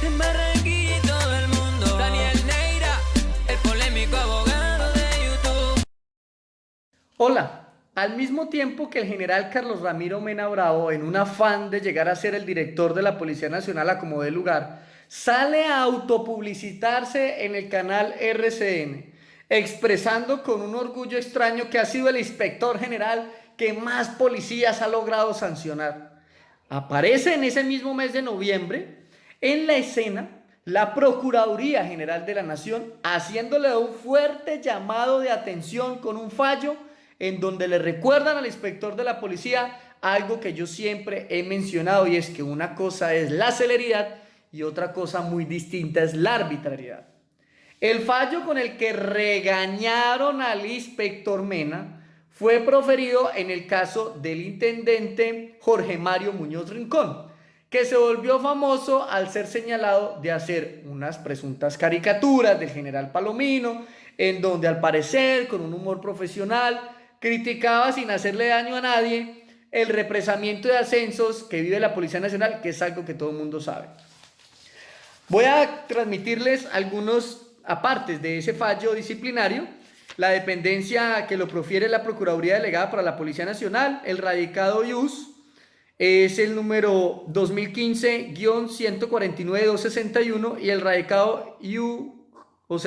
En Barranquilla y todo el mundo. Daniel Neira, el polémico abogado de YouTube. Hola. Al mismo tiempo que el general Carlos Ramiro Mena Bravo, en un afán de llegar a ser el director de la Policía Nacional a como dé lugar, sale a autopublicitarse en el canal RCN, expresando con un orgullo extraño que ha sido el inspector general que más policías ha logrado sancionar. Aparece en ese mismo mes de noviembre en la escena la Procuraduría General de la Nación haciéndole un fuerte llamado de atención con un fallo en donde le recuerdan al inspector de la policía algo que yo siempre he mencionado, y es que una cosa es la celeridad y otra cosa muy distinta es la arbitrariedad. El fallo con el que regañaron al inspector Mena fue proferido en el caso del intendente Jorge Mario Muñoz Rincón, que se volvió famoso al ser señalado de hacer unas presuntas caricaturas del general Palomino, en donde al parecer, con un humor profesional, criticaba sin hacerle daño a nadie el represamiento de ascensos que vive la Policía Nacional, que es algo que todo el mundo sabe. Voy a transmitirles algunos apartes de ese fallo disciplinario. La dependencia que lo profiere la Procuraduría Delegada para la Policía Nacional, el radicado IUS, es el número 2015-149-261 y el radicado IUC es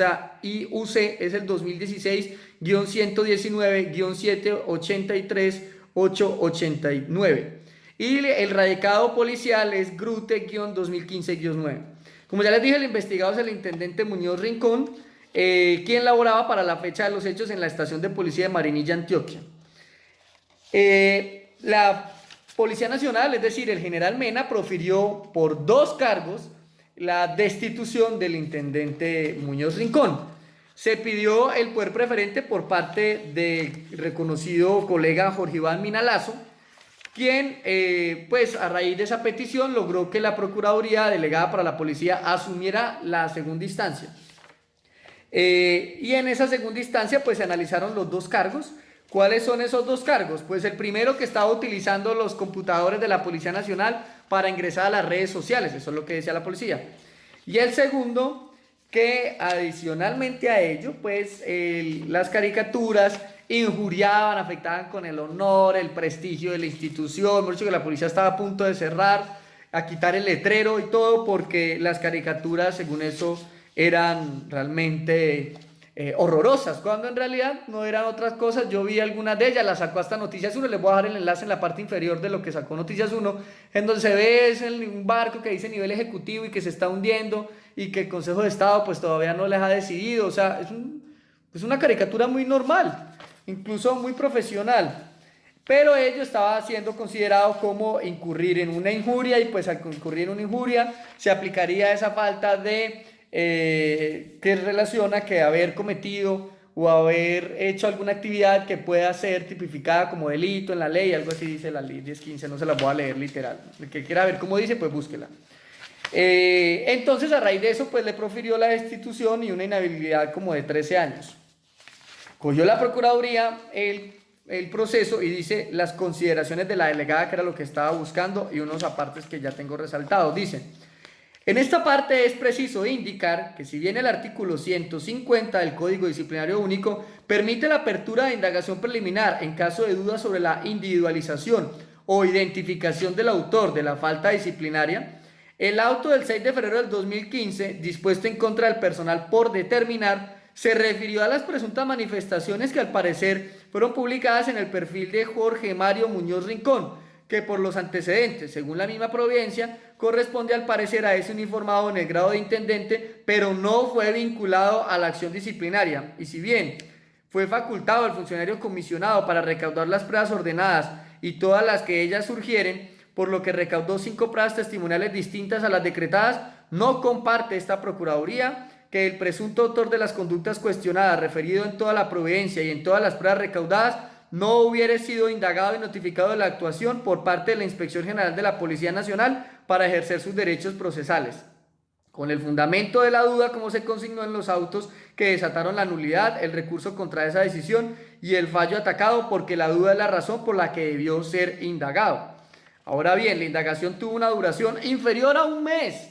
el 2016-119-783-889. Y el radicado policial es GRUTE-2015-9. Como ya les dije, el investigado es el intendente Muñoz Rincón, quien laboraba para la fecha de los hechos en la estación de policía de Marinilla, Antioquia. La Policía Nacional, es decir, el general Mena, profirió por 2 cargos la destitución del intendente Muñoz Rincón. Se pidió el poder preferente por parte del reconocido colega Jorge Iván Minalazo, quien, pues a raíz de esa petición, logró que la Procuraduría Delegada para la Policía asumiera la segunda instancia. Y en esa segunda instancia, pues se analizaron los 2 cargos. ¿Cuáles son esos 2 cargos? Pues el primero, que estaba utilizando los computadores de la Policía Nacional para ingresar a las redes sociales, eso es lo que decía la policía. Y el segundo, que adicionalmente a ello, pues las caricaturas injuriaban, afectaban con el honor, el prestigio de la institución. Por eso que la policía estaba a punto de cerrar, a quitar el letrero y todo, porque las caricaturas, según eso, eran realmente horrorosas, cuando en realidad no eran otras cosas. Yo vi algunas de ellas, las sacó hasta Noticias 1, les voy a dejar el enlace en la parte inferior de lo que sacó Noticias 1, en donde se ve un barco que dice nivel ejecutivo y que se está hundiendo y que el Consejo de Estado pues todavía no les ha decidido. O sea, es una caricatura muy normal, incluso muy profesional, pero ello estaba siendo considerado como incurrir en una injuria, y pues al incurrir en una injuria se aplicaría esa falta de que relaciona que haber cometido o haber hecho alguna actividad que pueda ser tipificada como delito en la ley, algo así dice la ley 1015, no se la voy a leer literal, el que quiera ver cómo dice pues búsquela. Entonces a raíz de eso pues le profirió la destitución y una inhabilidad como de 13 años. Cogió la Procuraduría el proceso y dice las consideraciones de la delegada, que era lo que estaba buscando, y unos apartes que ya tengo resaltados. Dice: en esta parte es preciso indicar que si bien el artículo 150 del Código Disciplinario Único permite la apertura de indagación preliminar en caso de duda sobre la individualización o identificación del autor de la falta disciplinaria, el auto del 6 de febrero del 2015, dispuesto en contra del personal por determinar, se refirió a las presuntas manifestaciones que al parecer fueron publicadas en el perfil de Jorge Mario Muñoz Rincón, que por los antecedentes, según la misma providencia, corresponde al parecer a ese uniformado en el grado de intendente, pero no fue vinculado a la acción disciplinaria. Y si bien fue facultado al funcionario comisionado para recaudar las pruebas ordenadas y todas las que ellas surgieren, por lo que recaudó 5 pruebas testimoniales distintas a las decretadas, no comparte esta Procuraduría que el presunto autor de las conductas cuestionadas, referido en toda la providencia y en todas las pruebas recaudadas, no hubiera sido indagado y notificado de la actuación por parte de la Inspección General de la Policía Nacional para ejercer sus derechos procesales, con el fundamento de la duda, como se consignó en los autos que desataron la nulidad, el recurso contra esa decisión y el fallo atacado, porque la duda es la razón por la que debió ser indagado. Ahora bien, la indagación tuvo una duración inferior a un mes.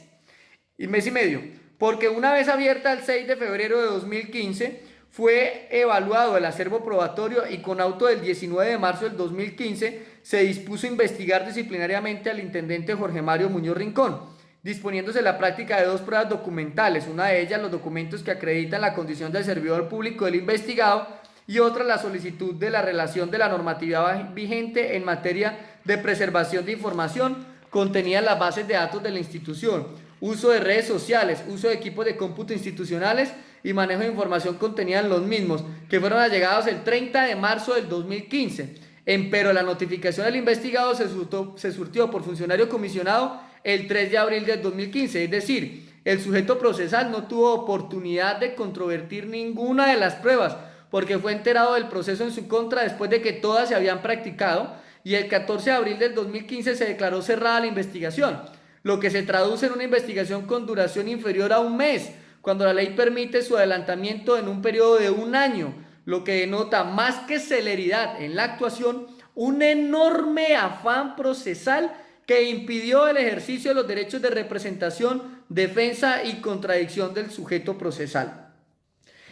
y mes y medio, porque una vez abierta el 6 de febrero de 2015, fue evaluado el acervo probatorio y con auto del 19 de marzo del 2015 se dispuso investigar disciplinariamente al intendente Jorge Mario Muñoz Rincón, disponiéndose la práctica de 2 pruebas documentales, una de ellas los documentos que acreditan la condición del servidor público del investigado y otra la solicitud de la relación de la normatividad vigente en materia de preservación de información contenida en las bases de datos de la institución, uso de redes sociales, uso de equipos de cómputo institucionales y manejo de información contenida en los mismos, que fueron allegados el 30 de marzo del 2015. Empero la notificación del investigado se surtió por funcionario comisionado el 3 de abril del 2015, es decir, el sujeto procesal no tuvo oportunidad de controvertir ninguna de las pruebas, porque fue enterado del proceso en su contra después de que todas se habían practicado y el 14 de abril del 2015 se declaró cerrada la investigación, lo que se traduce en una investigación con duración inferior a un mes, cuando la ley permite su adelantamiento en un periodo de un año, lo que denota más que celeridad en la actuación, un enorme afán procesal que impidió el ejercicio de los derechos de representación, defensa y contradicción del sujeto procesal.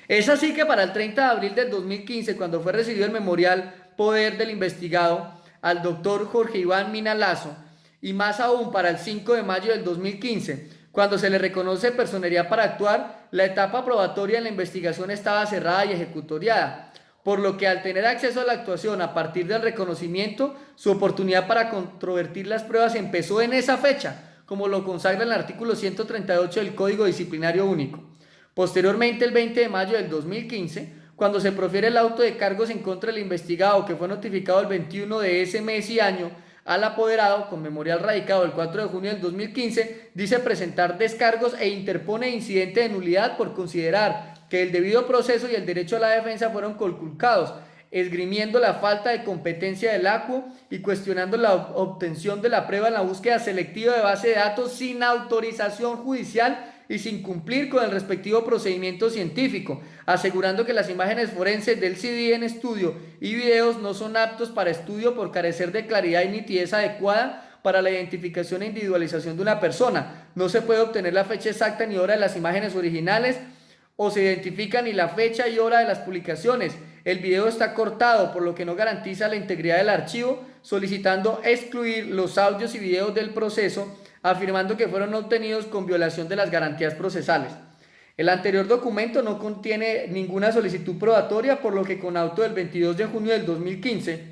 Es así que para el 30 de abril del 2015, cuando fue recibido el memorial poder del investigado al doctor Jorge Iván Mina Lazo, y más aún para el 5 de mayo del 2015, cuando se le reconoce personería para actuar, la etapa probatoria en la investigación estaba cerrada y ejecutoriada, por lo que al tener acceso a la actuación a partir del reconocimiento, su oportunidad para controvertir las pruebas empezó en esa fecha, como lo consagra el artículo 138 del Código Disciplinario Único. Posteriormente, el 20 de mayo del 2015, cuando se profiere el auto de cargos en contra del investigado que fue notificado el 21 de ese mes y año al apoderado con memorial radicado el 4 de junio del 2015, dice presentar descargos e interpone incidente de nulidad por considerar que el debido proceso y el derecho a la defensa fueron conculcados, esgrimiendo la falta de competencia del ACUO y cuestionando la obtención de la prueba en la búsqueda selectiva de base de datos sin autorización judicial y sin cumplir con el respectivo procedimiento científico, asegurando que las imágenes forenses del CD en estudio y videos no son aptos para estudio por carecer de claridad y nitidez adecuada para la identificación e individualización de una persona. No se puede obtener la fecha exacta ni hora de las imágenes originales o se identifica ni la fecha y hora de las publicaciones. El video está cortado, por lo que no garantiza la integridad del archivo, solicitando excluir los audios y videos del proceso, afirmando que fueron obtenidos con violación de las garantías procesales. El anterior documento no contiene ninguna solicitud probatoria, por lo que con auto del 22 de junio del 2015,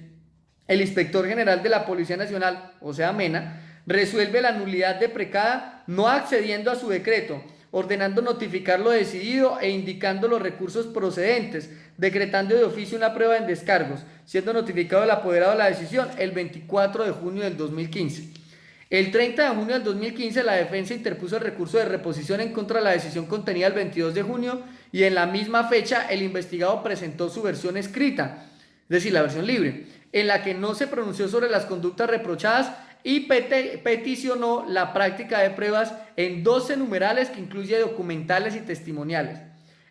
el inspector general de la Policía Nacional, o sea Mena, resuelve la nulidad deprecada no accediendo a su decreto, ordenando notificar lo decidido e indicando los recursos procedentes, decretando de oficio una prueba en descargos, siendo notificado el apoderado de la decisión el 24 de junio del 2015. El 30 de junio del 2015 la defensa interpuso el recurso de reposición en contra de la decisión contenida el 22 de junio y en la misma fecha el investigado presentó su versión escrita, es decir, la versión libre, en la que no se pronunció sobre las conductas reprochadas y peticionó la práctica de pruebas en 12 numerales que incluye documentales y testimoniales.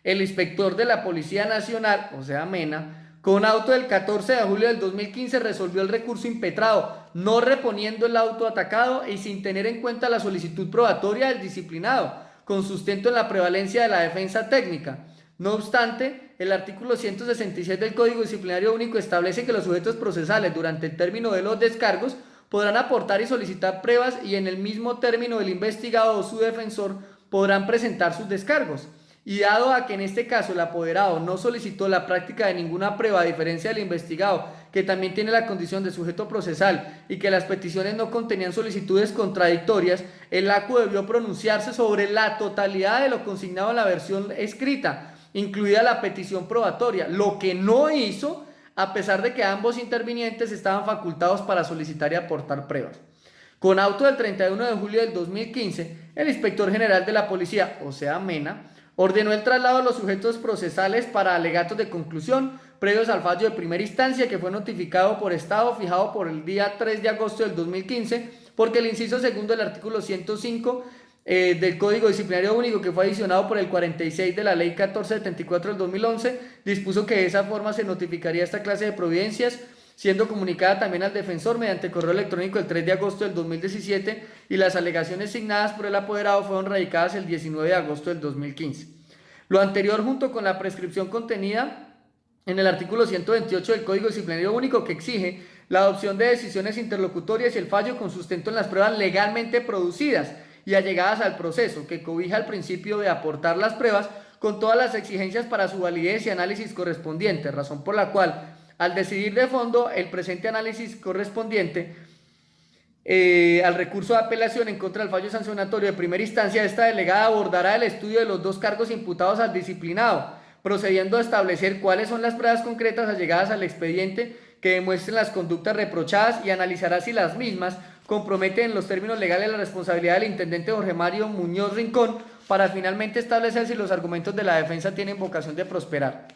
El inspector de la Policía Nacional, o sea Mena, con auto del 14 de julio del 2015 resolvió el recurso impetrado, no reponiendo el auto atacado y sin tener en cuenta la solicitud probatoria del disciplinado, con sustento en la prevalencia de la defensa técnica. No obstante, el artículo 166 del Código Disciplinario Único establece que los sujetos procesales durante el término de los descargos podrán aportar y solicitar pruebas y en el mismo término el investigado o su defensor podrán presentar sus descargos. Y dado a que en este caso el apoderado no solicitó la práctica de ninguna prueba a diferencia del investigado, que también tiene la condición de sujeto procesal y que las peticiones no contenían solicitudes contradictorias, el ACUO debió pronunciarse sobre la totalidad de lo consignado en la versión escrita, incluida la petición probatoria, lo que no hizo a pesar de que ambos intervinientes estaban facultados para solicitar y aportar pruebas. Con auto del 31 de julio del 2015, el inspector general de la policía, o sea Mena, ordenó el traslado de los sujetos procesales para alegatos de conclusión previos al fallo de primera instancia que fue notificado por Estado fijado por el día 3 de agosto del 2015 porque el inciso segundo del artículo 105 del Código Disciplinario Único, que fue adicionado por el 46 de la Ley 1474 del 2011, dispuso que de esa forma se notificaría esta clase de providencias siendo comunicada también al defensor mediante correo electrónico el 3 de agosto del 2017 y las alegaciones signadas por el apoderado fueron radicadas el 19 de agosto del 2015. Lo anterior, junto con la prescripción contenida en el artículo 128 del Código Disciplinario Único, que exige la adopción de decisiones interlocutorias y el fallo con sustento en las pruebas legalmente producidas y allegadas al proceso, que cobija el principio de aportar las pruebas con todas las exigencias para su validez y análisis correspondiente, razón por la cual, al decidir de fondo el presente análisis correspondiente al recurso de apelación en contra del fallo sancionatorio de primera instancia, esta delegada abordará el estudio de los dos cargos imputados al disciplinado, procediendo a establecer cuáles son las pruebas concretas allegadas al expediente que demuestren las conductas reprochadas y analizará si las mismas comprometen en los términos legales la responsabilidad del intendente Jorge Mario Muñoz Rincón, para finalmente establecer si los argumentos de la defensa tienen vocación de prosperar.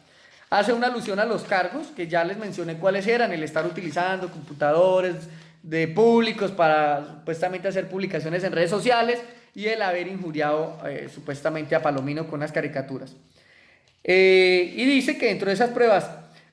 Hace una alusión a los cargos, que ya les mencioné cuáles eran: el estar utilizando computadores de públicos para supuestamente hacer publicaciones en redes sociales y el haber injuriado supuestamente a Palomino con las caricaturas. Y dice que dentro de esas pruebas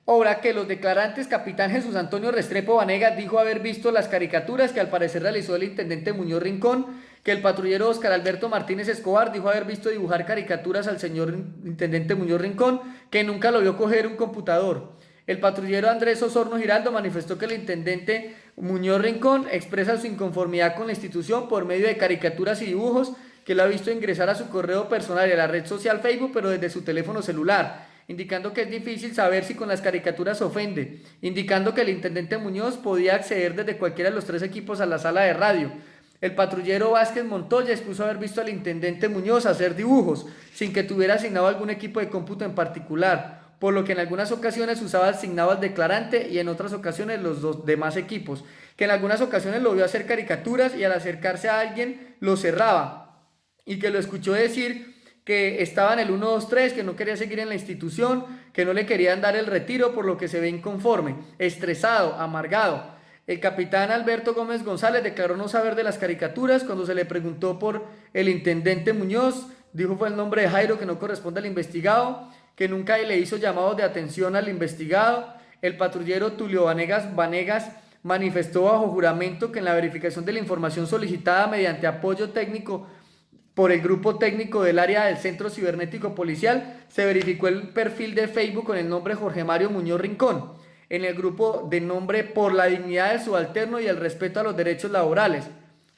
obra que los declarantes capitán Jesús Antonio Restrepo Vanegas dijo haber visto las caricaturas que al parecer realizó el intendente Muñoz Rincón, que el patrullero Oscar Alberto Martínez Escobar dijo haber visto dibujar caricaturas al señor intendente Muñoz Rincón, que nunca lo vio coger un computador. El patrullero Andrés Osorno Giraldo manifestó que el intendente Muñoz Rincón expresa su inconformidad con la institución por medio de caricaturas y dibujos que lo ha visto ingresar a su correo personal y a la red social Facebook, pero desde su teléfono celular, indicando que es difícil saber si con las caricaturas ofende, indicando que el intendente Muñoz podía acceder desde cualquiera de los 3 equipos a la sala de radio. El patrullero Vázquez Montoya expuso haber visto al intendente Muñoz hacer dibujos, sin que tuviera asignado algún equipo de cómputo en particular, por lo que en algunas ocasiones usaba asignado al declarante y en otras ocasiones los 2 demás equipos, que en algunas ocasiones lo vio hacer caricaturas y al acercarse a alguien lo cerraba, y que lo escuchó decir que estaba en el 1, 2, 3, que no quería seguir en la institución, que no le querían dar el retiro, por lo que se ve inconforme, estresado, amargado. El capitán Alberto Gómez González declaró no saber de las caricaturas. Cuando se le preguntó por el intendente Muñoz, dijo fue el nombre de Jairo, que no corresponde al investigado, que nunca le hizo llamados de atención al investigado. El patrullero Tulio Vanegas manifestó bajo juramento que en la verificación de la información solicitada mediante apoyo técnico por el grupo técnico del área del Centro Cibernético Policial, se verificó el perfil de Facebook con el nombre Jorge Mario Muñoz Rincón, en el grupo de nombre Por la Dignidad del Subalterno y el Respeto a los Derechos Laborales.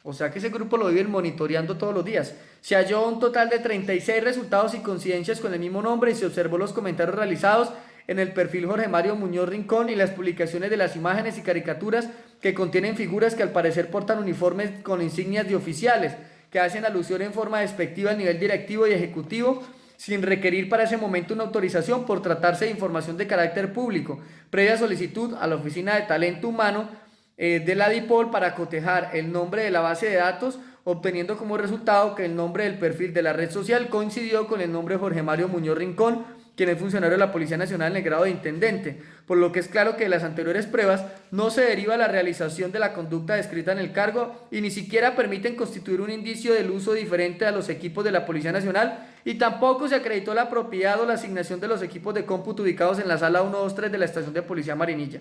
O sea que ese grupo lo viven monitoreando todos los días. Se halló un total de 36 resultados y coincidencias con el mismo nombre y se observó los comentarios realizados en el perfil Jorge Mario Muñoz Rincón y las publicaciones de las imágenes y caricaturas que contienen figuras que al parecer portan uniformes con insignias de oficiales, que hacen alusión en forma despectiva al nivel directivo y ejecutivo, sin requerir para ese momento una autorización por tratarse de información de carácter público, previa solicitud a la Oficina de Talento Humano de la DIPOL para cotejar el nombre de la base de datos, obteniendo como resultado que el nombre del perfil de la red social coincidió con el nombre de Jorge Mario Muñoz Rincón, quien es funcionario de la Policía Nacional en el grado de intendente, por lo que es claro que de las anteriores pruebas no se deriva la realización de la conducta descrita en el cargo y ni siquiera permiten constituir un indicio del uso diferente a los equipos de la Policía Nacional, y tampoco se acreditó la propiedad o la asignación de los equipos de cómputo ubicados en la sala 123 de la estación de Policía Marinilla.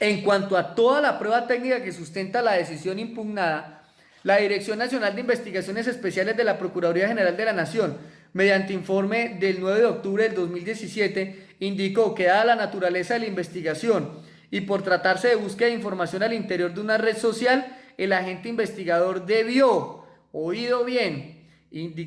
En cuanto a toda la prueba técnica que sustenta la decisión impugnada, la Dirección Nacional de Investigaciones Especiales de la Procuraduría General de la Nación, mediante informe del 9 de octubre del 2017, indicó que dada la naturaleza de la investigación y por tratarse de búsqueda de información al interior de una red social, el agente investigador debió, oído bien,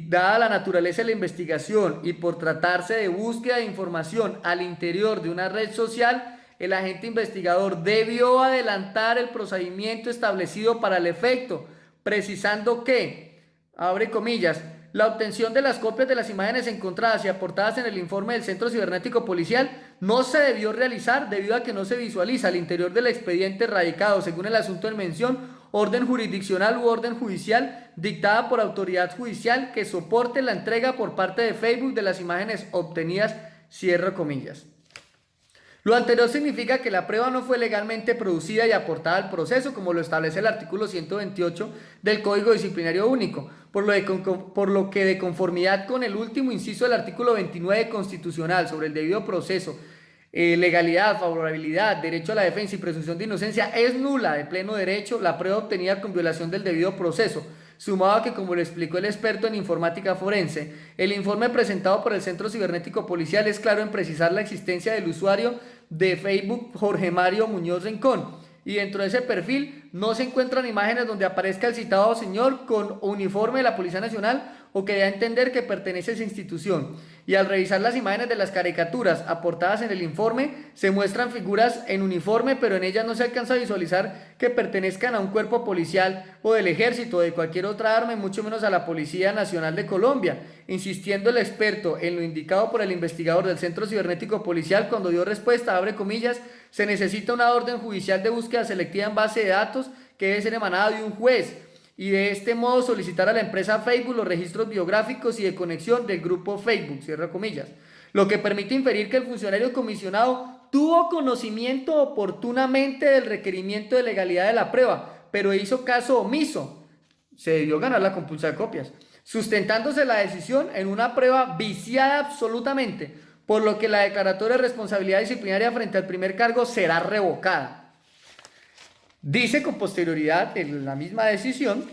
dada la naturaleza de la investigación y por tratarse de búsqueda de información al interior de una red social, el agente investigador debió adelantar el procedimiento establecido para el efecto, precisando que, abre comillas, la obtención de las copias de las imágenes encontradas y aportadas en el informe del Centro Cibernético Policial no se debió realizar debido a que no se visualiza al interior del expediente radicado, según el asunto en mención, orden jurisdiccional u orden judicial dictada por autoridad judicial que soporte la entrega por parte de Facebook de las imágenes obtenidas, cierro comillas. Lo anterior significa que la prueba no fue legalmente producida y aportada al proceso, como lo establece el artículo 128 del Código Disciplinario Único, por lo que de conformidad con el último inciso del artículo 29 constitucional sobre el debido proceso, legalidad, favorabilidad, derecho a la defensa y presunción de inocencia, es nula de pleno derecho la prueba obtenida con violación del debido proceso, sumado a que, como lo explicó el experto en informática forense, el informe presentado por el Centro Cibernético Policial es claro en precisar la existencia del usuario de Facebook Jorge Mario Muñoz Rincón, y dentro de ese perfil no se encuentran imágenes donde aparezca el citado señor con uniforme de la Policía Nacional o que dé a entender que pertenece a esa institución. Y al revisar las imágenes de las caricaturas aportadas en el informe, se muestran figuras en uniforme, pero en ellas no se alcanza a visualizar que pertenezcan a un cuerpo policial o del ejército o de cualquier otra arma, y mucho menos a la Policía Nacional de Colombia, insistiendo el experto en lo indicado por el investigador del Centro Cibernético Policial cuando dio respuesta, abre comillas, se necesita una orden judicial de búsqueda selectiva en base de datos que debe ser emanada de un juez, y de este modo solicitar a la empresa Facebook los registros biográficos y de conexión del grupo Facebook, cierra comillas, lo que permite inferir que el funcionario comisionado tuvo conocimiento oportunamente del requerimiento de legalidad de la prueba, pero hizo caso omiso, se debió ganar la compulsa de copias, sustentándose la decisión en una prueba viciada absolutamente, por lo que la declaratoria de responsabilidad disciplinaria frente al primer cargo será revocada. Dice con posterioridad en la misma decisión,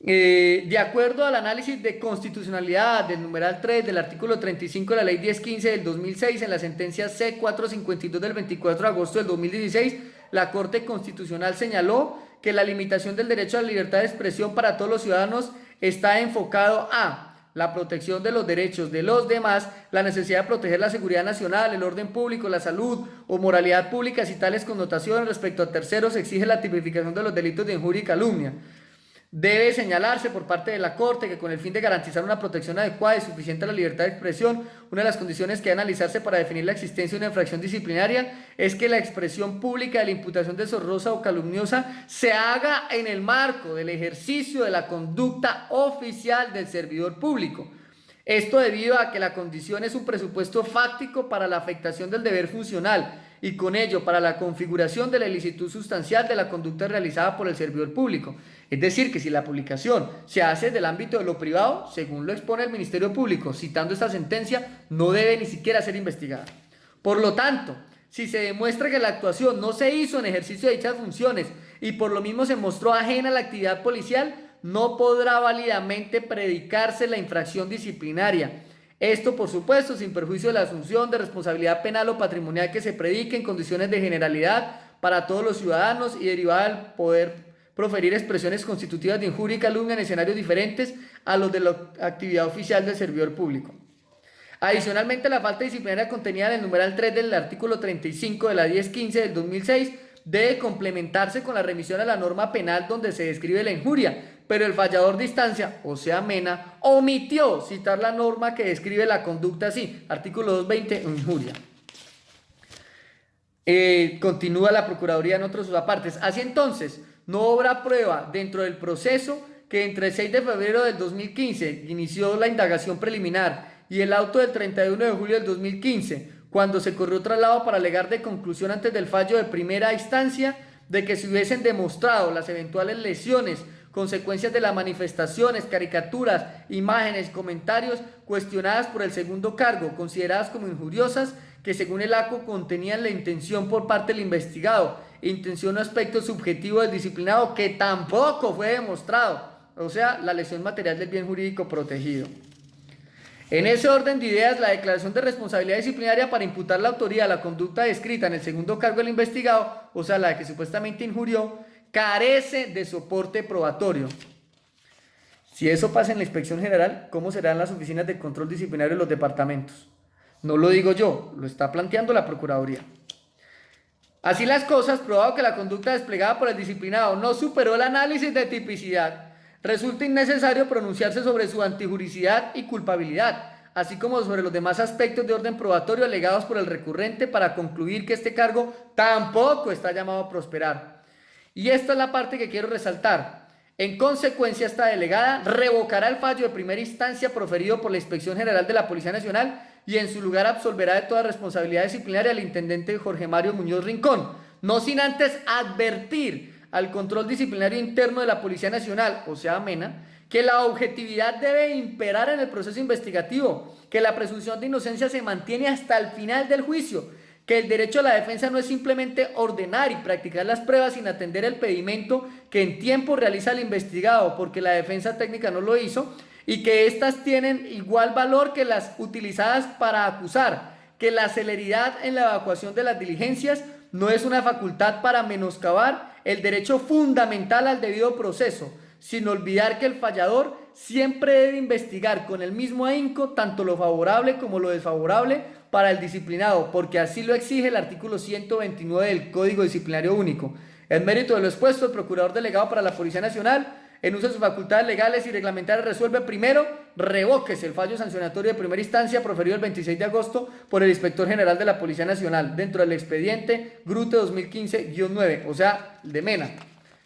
de acuerdo al análisis de constitucionalidad del numeral 3 del artículo 35 de la ley 1015 del 2006 en la sentencia C452 del 24 de agosto del 2016, la Corte Constitucional señaló que la limitación del derecho a la libertad de expresión para todos los ciudadanos está enfocado a la protección de los derechos de los demás, la necesidad de proteger la seguridad nacional, el orden público, la salud o moralidad pública, si tales connotaciones respecto a terceros exige la tipificación de los delitos de injuria y calumnia. Debe señalarse por parte de la Corte que con el fin de garantizar una protección adecuada y suficiente a la libertad de expresión, una de las condiciones que debe analizarse para definir la existencia de una infracción disciplinaria es que la expresión pública de la imputación deshonrosa o calumniosa se haga en el marco del ejercicio de la conducta oficial del servidor público. Esto debido a que la condición es un presupuesto fáctico para la afectación del deber funcional y con ello para la configuración de la ilicitud sustancial de la conducta realizada por el servidor público. Es decir, que si la publicación se hace del ámbito de lo privado, según lo expone el Ministerio Público, citando esta sentencia, no debe ni siquiera ser investigada. Por lo tanto, si se demuestra que la actuación no se hizo en ejercicio de dichas funciones y por lo mismo se mostró ajena a la actividad policial, no podrá válidamente predicarse la infracción disciplinaria. Esto, por supuesto, sin perjuicio de la asunción de responsabilidad penal o patrimonial que se predique en condiciones de generalidad para todos los ciudadanos y derivada del poder proferir expresiones constitutivas de injuria y calumnia en escenarios diferentes a los de la actividad oficial del servidor público. Adicionalmente, la falta disciplinaria contenida en el numeral 3 del artículo 35 de la 1015 del 2006 debe complementarse con la remisión a la norma penal donde se describe la injuria, pero el fallador de instancia, o sea Mena, omitió citar la norma que describe la conducta así, artículo 220, injuria. Continúa la Procuraduría en otros apartes. Así entonces, no habrá prueba dentro del proceso que entre el 6 de febrero del 2015 inició la indagación preliminar y el auto del 31 de julio del 2015, cuando se corrió traslado para alegar de conclusión antes del fallo de primera instancia de que se hubiesen demostrado las eventuales lesiones, consecuencias de las manifestaciones, caricaturas, imágenes, comentarios cuestionadas por el segundo cargo, consideradas como injuriosas, que según el ACO contenían la intención por parte del investigado, intención o aspecto subjetivo del disciplinado que tampoco fue demostrado, o sea, la lesión material del bien jurídico protegido. En ese orden de ideas, la declaración de responsabilidad disciplinaria para imputar la autoría a la conducta descrita en el segundo cargo del investigado, o sea, la de que supuestamente injurió, carece de soporte probatorio. Si eso pasa en la inspección general, ¿cómo serán las oficinas de control disciplinario de los departamentos? No lo digo yo, lo está planteando la Procuraduría. Así las cosas, probado que la conducta desplegada por el disciplinado no superó el análisis de tipicidad, resulta innecesario pronunciarse sobre su antijuricidad y culpabilidad, así como sobre los demás aspectos de orden probatorio alegados por el recurrente para concluir que este cargo tampoco está llamado a prosperar. Y esta es la parte que quiero resaltar. En consecuencia, esta delegada revocará el fallo de primera instancia proferido por la Inspección General de la Policía Nacional y en su lugar absolverá de toda responsabilidad disciplinaria al intendente Jorge Mario Muñoz Rincón, no sin antes advertir al control disciplinario interno de la Policía Nacional, o sea, Mena, que la objetividad debe imperar en el proceso investigativo, que la presunción de inocencia se mantiene hasta el final del juicio, que el derecho a la defensa no es simplemente ordenar y practicar las pruebas sin atender el pedimento que en tiempo realiza el investigado, porque la defensa técnica no lo hizo, y que éstas tienen igual valor que las utilizadas para acusar, que la celeridad en la evacuación de las diligencias no es una facultad para menoscabar el derecho fundamental al debido proceso, sin olvidar que el fallador siempre debe investigar con el mismo ahínco tanto lo favorable como lo desfavorable para el disciplinado, porque así lo exige el artículo 129 del Código Disciplinario Único. En mérito de lo expuesto, el Procurador Delegado para la Policía Nacional, en uso de sus facultades legales y reglamentarias, resuelve: primero, revóquese el fallo sancionatorio de primera instancia proferido el 26 de agosto por el Inspector General de la Policía Nacional dentro del expediente Grute 2015-9, o sea, el de Mena.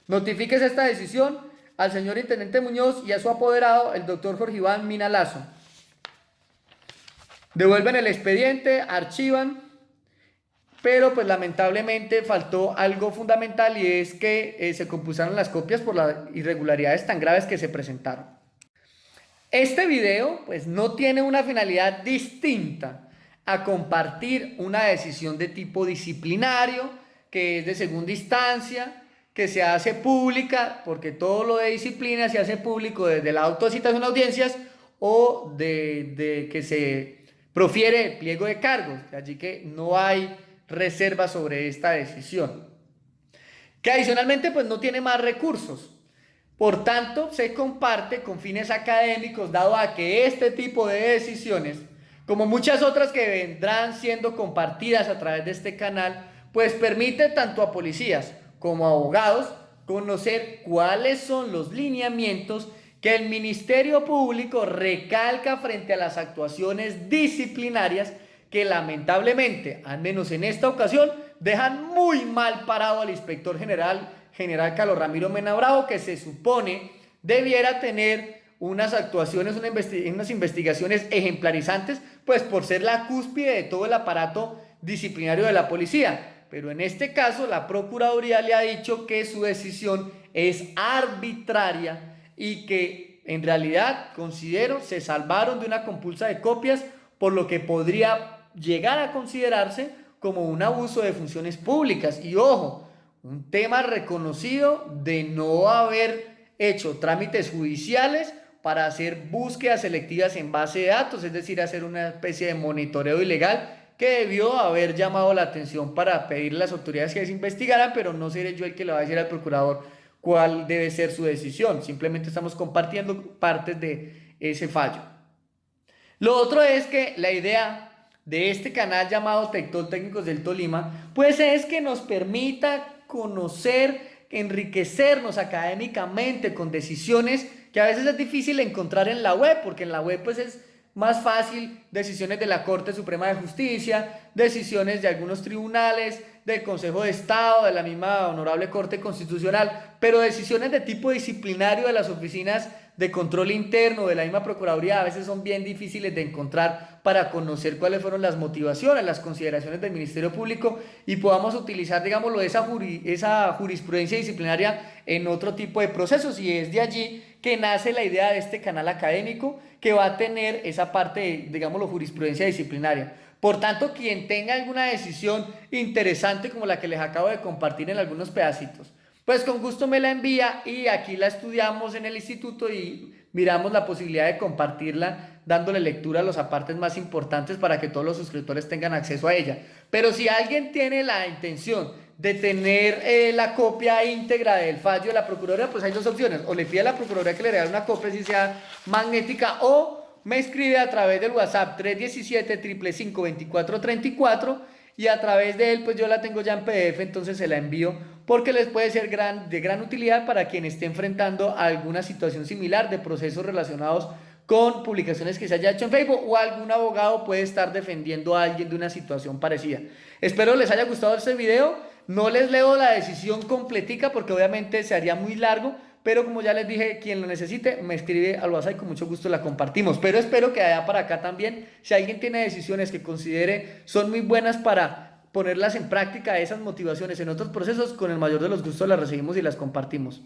Notifíquese esta decisión al señor Intendente Muñoz y a su apoderado, el doctor Jorge Iván Mina Lazo. Devuelven el expediente, archivan, pero pues lamentablemente faltó algo fundamental, y es que se compulsaron las copias por las irregularidades tan graves que se presentaron. Este video pues no tiene una finalidad distinta a compartir una decisión de tipo disciplinario, que es de segunda instancia, que se hace pública, porque todo lo de disciplina se hace público desde la autocitación a audiencias o de que se profiere el pliego de cargos, allí que no hay reserva sobre esta decisión, que adicionalmente pues no tiene más recursos. Por tanto, se comparte con fines académicos, dado a que este tipo de decisiones, como muchas otras que vendrán siendo compartidas a través de este canal, pues permite tanto a policías como a abogados conocer cuáles son los lineamientos que el Ministerio Público recalca frente a las actuaciones disciplinarias que lamentablemente, al menos en esta ocasión, dejan muy mal parado al inspector general Carlos Ramiro Mena Bravo, que se supone debiera tener unas actuaciones, unas investigaciones ejemplarizantes, pues por ser la cúspide de todo el aparato disciplinario de la policía. Pero en este caso la Procuraduría le ha dicho que su decisión es arbitraria y que en realidad, considero, se salvaron de una compulsa de copias, por lo que podría llegar a considerarse como un abuso de funciones públicas. Y ojo, un tema reconocido de no haber hecho trámites judiciales para hacer búsquedas selectivas en base de datos, es decir, hacer una especie de monitoreo ilegal que debió haber llamado la atención para pedirle a las autoridades que se investigaran, pero no seré yo el que le va a decir al procurador cuál debe ser su decisión. Simplemente estamos compartiendo partes de ese fallo. Lo otro es que la idea de este canal llamado Tectol Técnicos del Tolima, pues es que nos permita conocer, enriquecernos académicamente con decisiones que a veces es difícil encontrar en la web, porque en la web pues es más fácil decisiones de la Corte Suprema de Justicia, decisiones de algunos tribunales, del Consejo de Estado, de la misma Honorable Corte Constitucional, pero decisiones de tipo disciplinario de las oficinas de control interno, de la misma Procuraduría, a veces son bien difíciles de encontrar para conocer cuáles fueron las motivaciones, las consideraciones del Ministerio Público, y podamos utilizar, digámoslo, esa jurisprudencia disciplinaria en otro tipo de procesos. Y es de allí que nace la idea de este canal académico, que va a tener esa parte de, digámoslo, jurisprudencia disciplinaria. Por tanto, quien tenga alguna decisión interesante como la que les acabo de compartir en algunos pedacitos, pues con gusto me la envía y aquí la estudiamos en el instituto y miramos la posibilidad de compartirla, dándole lectura a los apartes más importantes para que todos los suscriptores tengan acceso a ella. Pero si alguien tiene la intención de tener la copia íntegra del fallo de la Procuraduría, pues hay dos opciones: o le pide a la Procuraduría que le regale una copia si sea magnética, o me escribe a través del WhatsApp 317-555-2434 y a través de él pues yo la tengo ya en PDF, entonces se la envío, porque les puede ser de gran utilidad para quien esté enfrentando alguna situación similar de procesos relacionados con publicaciones que se haya hecho en Facebook, o algún abogado puede estar defendiendo a alguien de una situación parecida. Espero les haya gustado este video. No les leo la decisión completica porque obviamente se haría muy largo, pero como ya les dije, quien lo necesite me escribe al WhatsApp y con mucho gusto la compartimos. Pero espero que allá para acá también, si alguien tiene decisiones que considere son muy buenas para ponerlas en práctica, esas motivaciones en otros procesos, con el mayor de los gustos las recibimos y las compartimos.